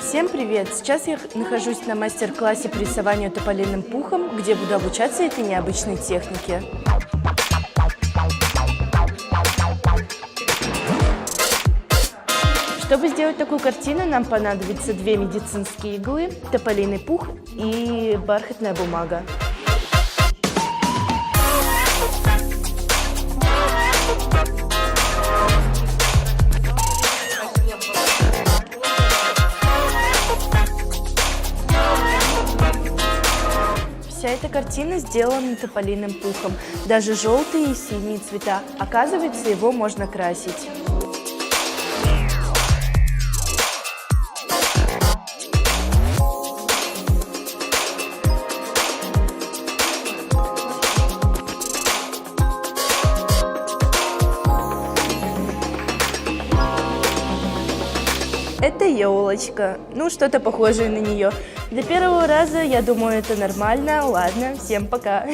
Всем привет! Сейчас я нахожусь на мастер-классе по рисованию тополиным пухом, где буду обучаться этой необычной технике. Чтобы сделать такую картину, нам понадобится 2 медицинские иглы, тополиный пух и бархатная бумага. Вся эта картина сделана тополиным пухом. Даже желтые и синие цвета. Оказывается, его можно красить. Это елочка, ну что-то похожее на нее. Для первого раза, я думаю, это нормально. Ладно, всем пока.